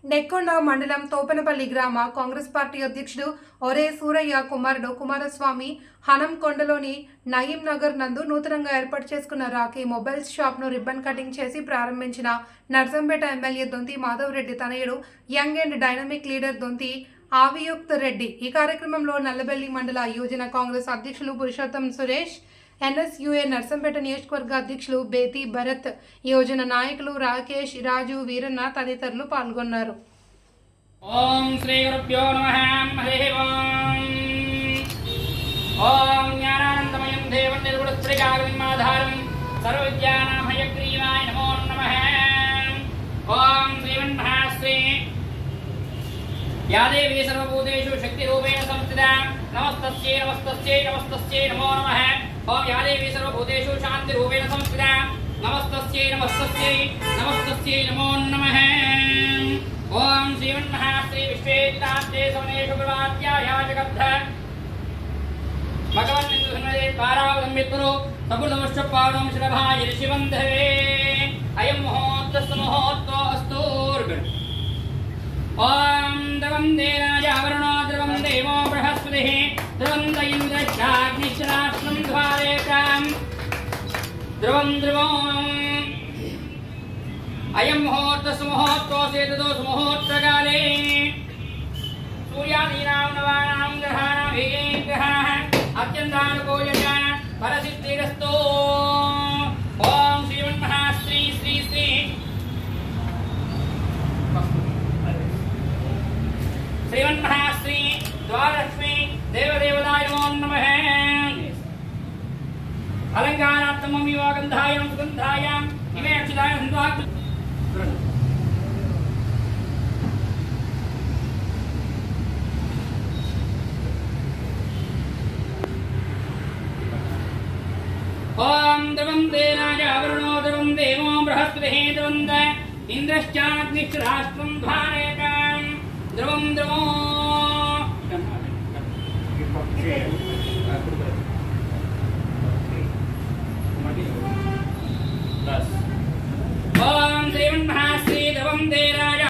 నెక్కొండ మండలం తోపెనపల్లి గ్రామ కాంగ్రెస్ పార్టీ అధ్యక్షుడు ఒరే సూరయ్య కుమారుడు కుమారస్వామి హనంకొండలోని నయీం నగర్ నందు నూతనంగా ఏర్పాటు చేసుకున్న రాఖీ మొబైల్స్ షాప్ను రిబ్బన్ కటింగ్ చేసి ప్రారంభించిన నర్సంపేట ఎమ్మెల్యే దొంతి మాధవ్ రెడ్డి తనయుడు యంగ్ అండ్ డైనమిక్ లీడర్ దొంతి ఆవియుక్త రెడ్డి। ఈ కార్యక్రమంలో నల్లబెల్లి మండల యువజన కాంగ్రెస్ అధ్యక్షులు పురుషోత్తం సురేష్, ఎన్ఎస్యుఏ నర్సంపేట నియోజకవర్గ అధ్యక్షులు బేతి భరత్, యువజన నాయకులు రాకేష్, రాజు, వీరన్న తదితరులు పాల్గొన్నారు। ఓం శ్రీ గురుభ్యో నమః। హరి ఓం। ఓం జ్ఞానానందమయం దేవం నిర్గుణస్త్రికాగ్నిమాధారం సర్వవిద్యానాం హయగ్రీవాయ నమో నమః। ఓం శ్రీమన్మహాశ్రీ या देवी सर्वभूतेषु शक्तिरूपेण संस्थिता नमस्तस्यै नमस्तस्यै नमस्तस्यै नमो नमः। ओम या देवी सर्वभूतेषु शान्तिरूपेण संस्थिता नमस्तस्यै नमस्तस्यै नमस्तस्यै नमो नमः। ओम श्रीमन्महाश्री विश्वेतास्ते सवनेषु प्रवाद्याया जगद्ध भगवन्निन्दुसन्नदे पारावलम्बितुरु सबुलवश्चपावनं श्रभाय ऋषिवन्धवे अयं मुहूर्तस्तु मुहूर्तो अस्तुर्गण। ओम द्रवं देवावरणो द्रवं देवो बृहस्पतिः द्रवं इन्द्रश्चाग्निश्राष्ट्रं द्वारेकां द्रवं अयं मुहूर्तस्तु मुहूर्तोऽसेततो मुहूर्तकाले सूर्यादीनां नवानां ग्रहाणां ये ग्रहाः अत्यन्तानुकूलः परसिद्धिरस्तु। ओम श्रीमन्महाश्री श्री श्री श्रीमन्महाश्री द्वादशी देवदेवताय नमो नमः। अलंकारात्मकं विवागन्धायां सुगन्धायां इमे अक्षताय सन्धात्। ओम द्रवं देनाय आवरणो द्रवं देवो बृहस्पतिः द्रवन्त इन्द्रश्चाग्निश्राष्ट्रं धारयतां द्रवं द्रवो